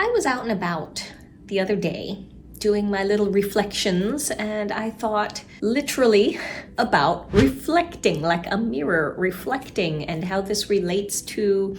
I was out and about the other day doing my little reflections, and I thought literally about reflecting, like a mirror reflecting, and how this relates to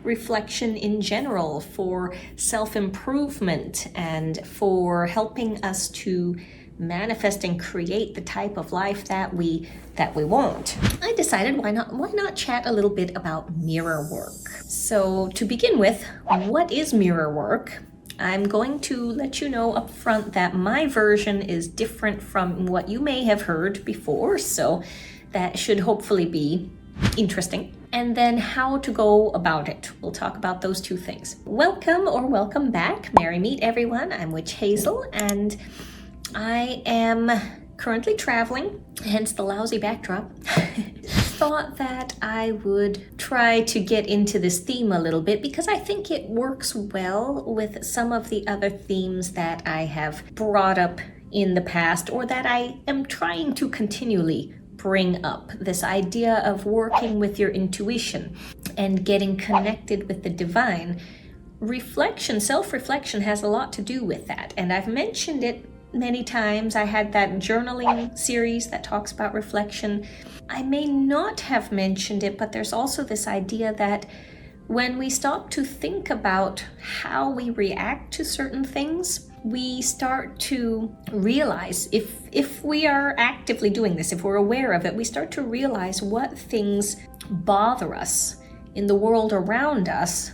reflection in general for self-improvement and for helping us to manifest and create the type of life that we want. I decided why not chat a little bit about mirror work. So to begin with, what is mirror work? I'm going to let you know up front that my version is different from what you may have heard before, so that should hopefully be interesting. And then how to go about it. We'll talk about those two things. Welcome or welcome back. Merry meet everyone. I'm Witch Hazel, and I am currently traveling, hence the lousy backdrop. Thought that I would try to get into this theme a little bit because I think it works well with some of the other themes that I have brought up in the past, or that I am trying to continually bring up. This idea of working with your intuition and getting connected with the divine. Reflection, self-reflection has a lot to do with that, and I've mentioned it many times. I had that journaling series that talks about reflection. I may not have mentioned it, but there's also this idea that when we stop to think about how we react to certain things, we start to realize, if we are actively doing this, if we're aware of it, we start to realize what things bother us in the world around us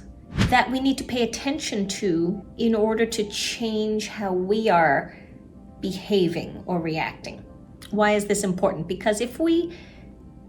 that we need to pay attention to in order to change how we are behaving or reacting. Why is this important? Because if we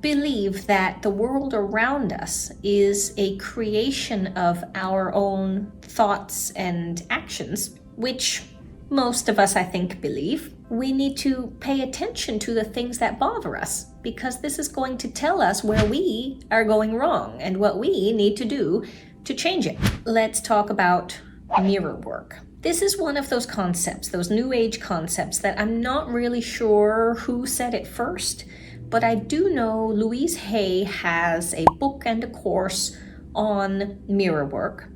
believe that the world around us is a creation of our own thoughts and actions, which most of us, I think, believe, we need to pay attention to the things that bother us, because this is going to tell us where we are going wrong and what we need to do to change it. Let's talk about mirror work. This is one of those concepts, those new age concepts, that I'm not really sure who said it first, but I do know Louise Hay has a book and a course on mirror work,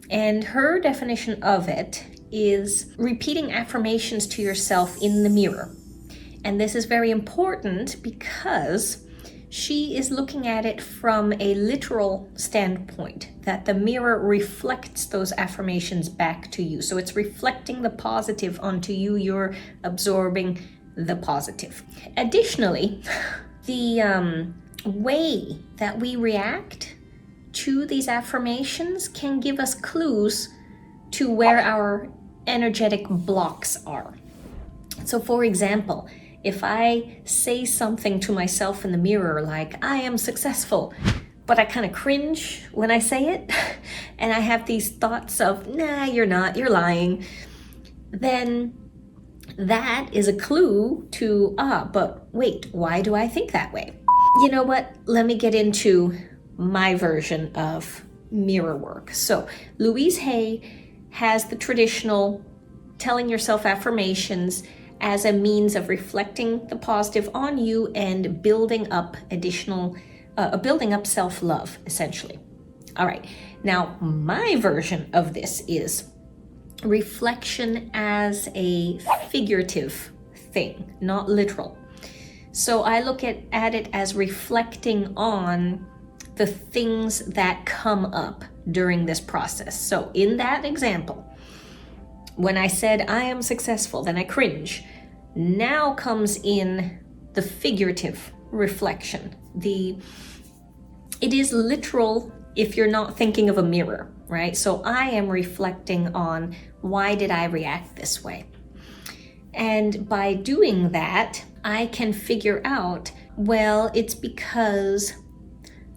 and her definition of it is repeating affirmations to yourself in the mirror. And this is very important because she is looking at it from a literal standpoint, that the mirror reflects those affirmations back to you. So it's reflecting the positive onto you, you're absorbing the positive. Additionally, the way that we react to these affirmations can give us clues to where our energetic blocks are. So for example, if I say something to myself in the mirror like, I am successful, but I kind of cringe when I say it, and I have these thoughts of, nah, you're not, you're lying, then that is a clue to, but wait, why do I think that way? You know what? Let me get into my version of mirror work. So Louise Hay has the traditional telling yourself affirmations as a means of reflecting the positive on you and building up self-love, essentially. All right, now my version of this is reflection as a figurative thing, not literal. So I look at it as reflecting on the things that come up during this process. So in that example, when I said I am successful, then I cringe. Now comes in the figurative reflection. It is literal if you're not thinking of a mirror, right? So I am reflecting on, why did I react this way? And by doing that, I can figure out, well, it's because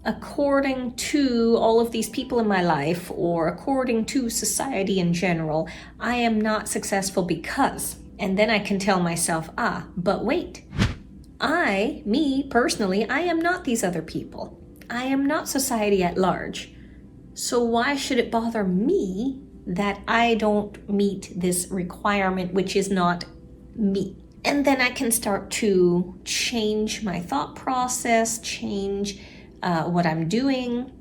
according to all of these people in my life, or according to society in general, I am not successful because, and then I can tell myself, but wait, me personally, I am not these other people. I am not society at large. So why should it bother me that I don't meet this requirement, which is not me? And then I can start to change my thought process, change what I'm doing,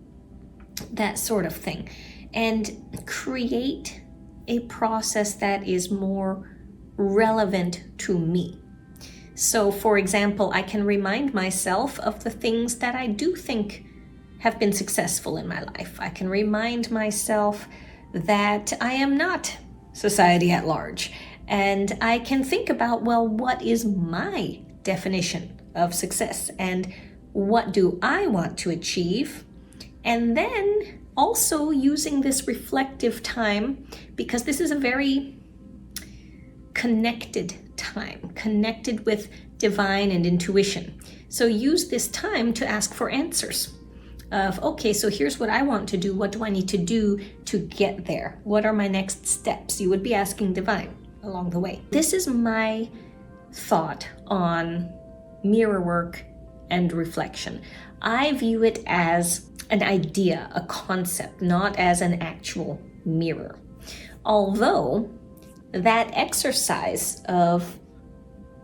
that sort of thing, and create a process that is more relevant to me. So, for example, I can remind myself of the things that I do think have been successful in my life. I can remind myself that I am not society at large. And I can think about, well, what is my definition of success? And what do I want to achieve? And then also using this reflective time, because this is a very connected time, connected with divine and intuition. So use this time to ask for answers of, okay, so here's what I want to do. What do I need to do to get there? What are my next steps? You would be asking divine along the way. This is my thought on mirror work and reflection. I view it as an idea, a concept, not as an actual mirror. Although that exercise of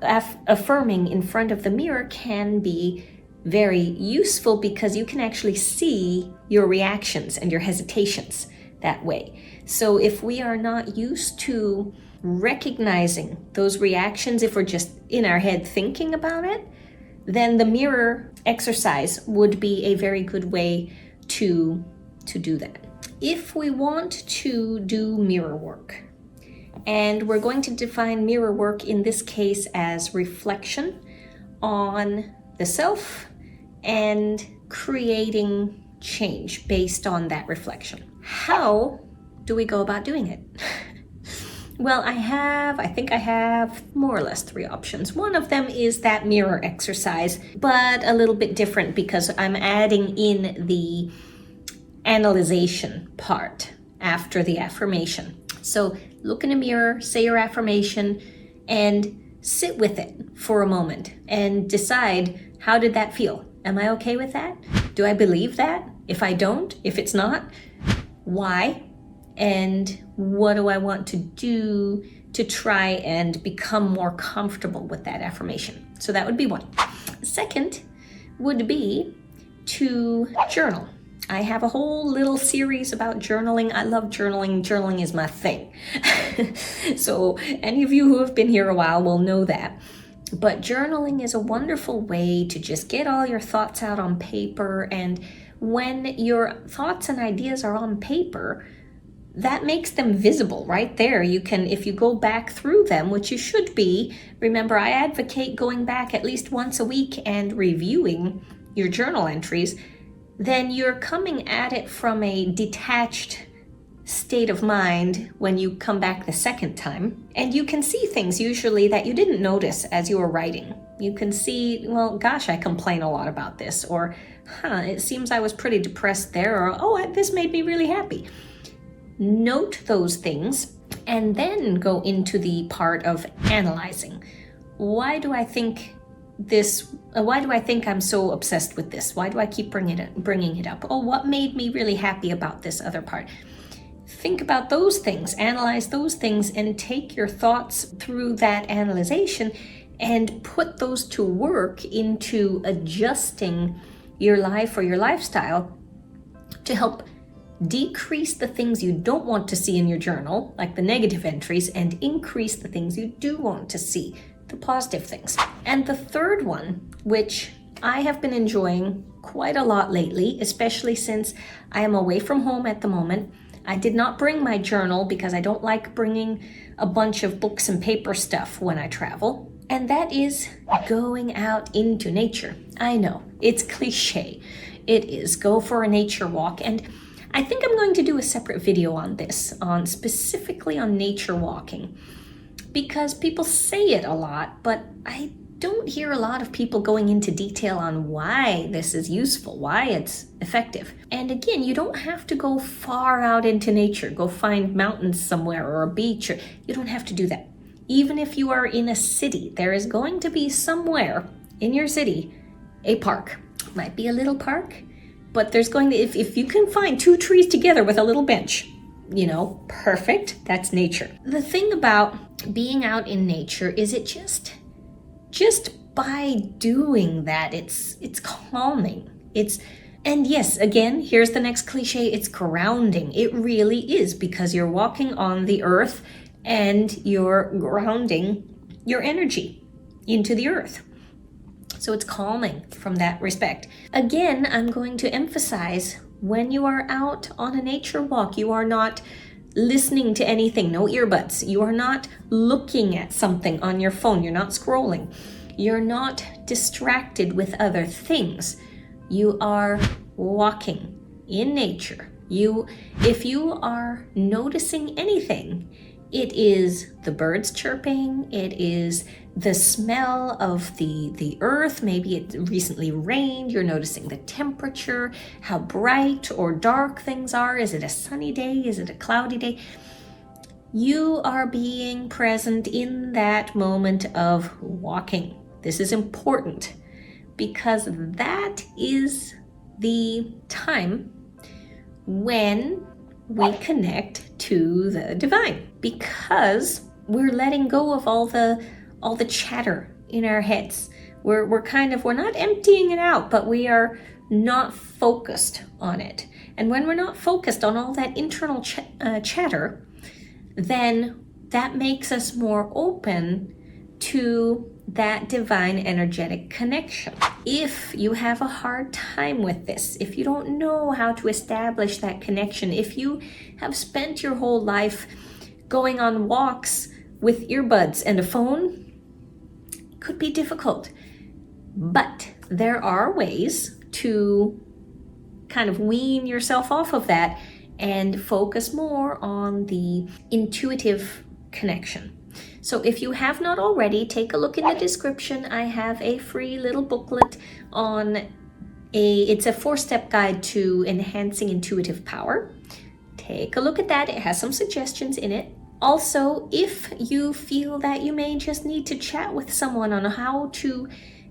affirming in front of the mirror can be very useful, because you can actually see your reactions and your hesitations that way. So if we are not used to recognizing those reactions, if we're just in our head thinking about it, then the mirror exercise would be a very good way to do that. If we want to do mirror work, and we're going to define mirror work in this case as reflection on the self and creating change based on that reflection. How do we go about doing it? Well, I think I have more or less 3 options. One of them is that mirror exercise, but a little bit different because I'm adding in the analyzation part after the affirmation. So look in a mirror, say your affirmation, and sit with it for a moment and decide, how did that feel? Am I okay with that? Do I believe that? If I don't, if it's not, why? And what do I want to do to try and become more comfortable with that affirmation? So that would be one. Second would be to journal. I have a whole little series about journaling. I love journaling. Journaling is my thing. So any of you who have been here a while will know that. But journaling is a wonderful way to just get all your thoughts out on paper. And when your thoughts and ideas are on paper, that makes them visible right there. You can, if you go back through them, which you should be, remember I advocate going back at least once a week and reviewing your journal entries, then you're coming at it from a detached state of mind when you come back the second time. And you can see things usually that you didn't notice as you were writing. You can see, well, gosh, I complain a lot about this, or, it seems I was pretty depressed there, or, oh, this made me really happy. Note those things and then go into the part of analyzing. Why do I think I'm so obsessed with this? Why do I keep bringing it up? Oh, what made me really happy about this other part? Think about those things, analyze those things, and take your thoughts through that analyzation and put those to work into adjusting your life or your lifestyle to help decrease the things you don't want to see in your journal, like the negative entries, and increase the things you do want to see, the positive things. And the third one, which I have been enjoying quite a lot lately, especially since I am away from home at the moment. I did not bring my journal because I don't like bringing a bunch of books and paper stuff when I travel. And that is going out into nature. I know, it's cliche. It is go for a nature walk. And I think I'm going to do a separate video on this, specifically on nature walking, because people say it a lot, but I don't hear a lot of people going into detail on why this is useful, why it's effective. And again, you don't have to go far out into nature, go find mountains somewhere or a beach, or you don't have to do that. Even if you are in a city, there is going to be somewhere in your city a park. It might be a little park, but there's going to, if you can find 2 trees together with a little bench, perfect, that's nature. The thing about being out in nature is it just by doing that, it's calming. It's And yes, again, here's the next cliche, it's grounding. It really is, because you're walking on the earth and you're grounding your energy into the earth. So it's calming from that respect. Again, I'm going to emphasize, when you are out on a nature walk, you are not listening to anything, no earbuds. You are not looking at something on your phone. You're not scrolling. You're not distracted with other things. You are walking in nature. If you are noticing anything, it is the birds chirping, it is the smell of the earth, maybe it recently rained, you're noticing the temperature, how bright or dark things are, is it a sunny day, is it a cloudy day? You are being present in that moment of walking. This is important because that is the time when we connect to the divine, because we're letting go of all the chatter in our heads. We're not emptying it out, but we are not focused on it. And when we're not focused on all that internal chatter, then that makes us more open to that divine energetic connection. If you have a hard time with this, if you don't know how to establish that connection, if you have spent your whole life going on walks with earbuds and a phone, it could be difficult. But there are ways to kind of wean yourself off of that and focus more on the intuitive connection. So if you have not already, take a look in the description. I have a free little booklet on it's a 4-step guide to enhancing intuitive power. Take a look at that. It has some suggestions in it. Also, if you feel that you may just need to chat with someone on how to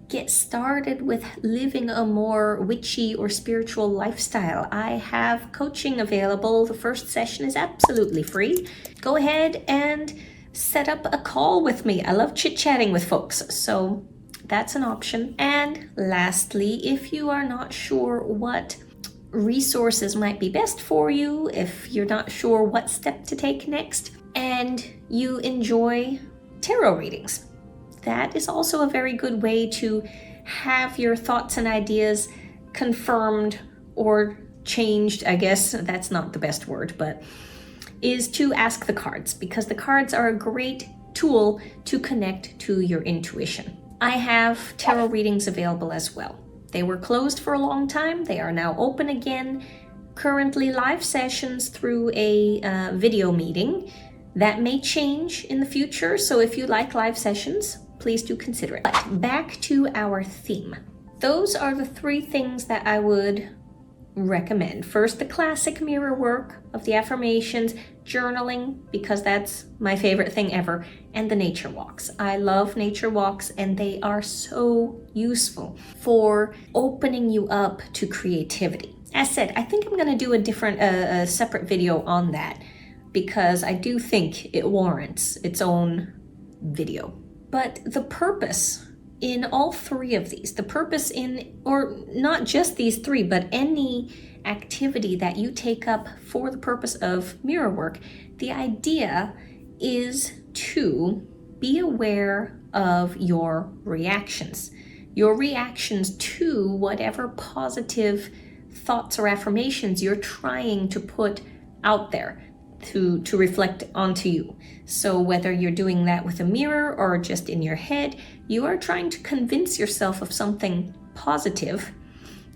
get started with living a more witchy or spiritual lifestyle, I have coaching available. The first session is absolutely free. Go ahead and set up a call with me. I love chit-chatting with folks, so that's an option. And lastly, if you are not sure what resources might be best for you, if you're not sure what step to take next, and you enjoy tarot readings, that is also a very good way to have your thoughts and ideas confirmed or changed. I guess that's not the best word, but is to ask the cards, because the cards are a great tool to connect to your intuition. I have tarot readings available as well. They were closed for a long time. They are now open again. Currently live sessions through a video meeting. That may change in the future, so if you like live sessions, please do consider it. But back to our theme. Those are the 3 things that I would recommend. First, the classic mirror work of the affirmations, journaling, because that's my favorite thing ever, and the nature walks. I love nature walks, and they are so useful for opening you up to creativity. As said, I think I'm going to do a separate video on that, because I do think it warrants its own video. But the purpose in all 3 of these, the purpose in, or not just these 3, but any activity that you take up for the purpose of mirror work, the idea is to be aware of your reactions to whatever positive thoughts or affirmations you're trying to put out there to reflect onto you. So whether you're doing that with a mirror or just in your head, you are trying to convince yourself of something positive.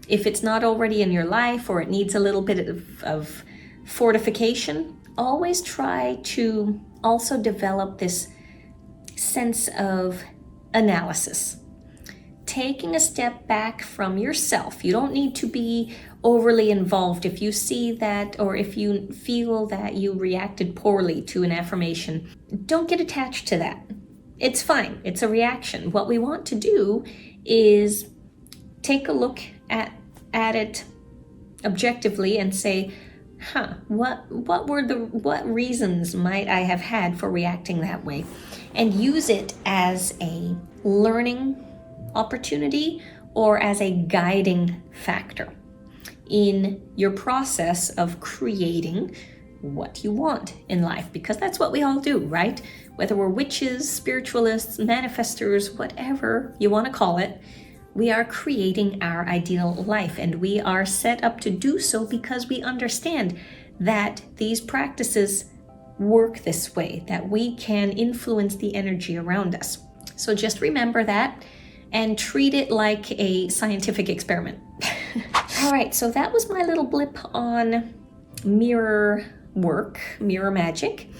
If it's not already in your life, or it needs a little bit of fortification, always try to also develop this sense of analysis. Taking a step back from yourself. You don't need to be overly involved. If you see that, or if you feel that you reacted poorly to an affirmation, don't get attached to that. It's fine. It's a reaction. What we want to do is take a look at it objectively and say, what reasons might I have had for reacting that way? And use it as a learning opportunity or as a guiding factor. in your process of creating what you want in life, because that's what we all do, right? Whether we're witches, spiritualists, manifestors, whatever you want to call it, we are creating our ideal life, and we are set up to do so because we understand that these practices work this way, that we can influence the energy around us. So just remember that and treat it like a scientific experiment. All right, so that was my little blip on mirror work, mirror magic.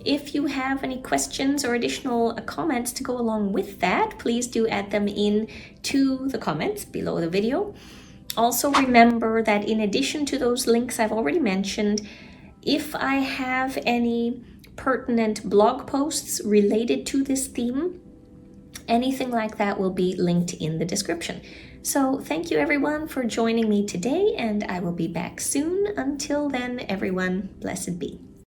If you have any questions or additional comments to go along with that, please do add them in to the comments below the video. Also remember that in addition to those links I've already mentioned, if I have any pertinent blog posts related to this theme, anything like that will be linked in the description. So thank you everyone for joining me today, and I will be back soon. Until then, everyone, blessed be.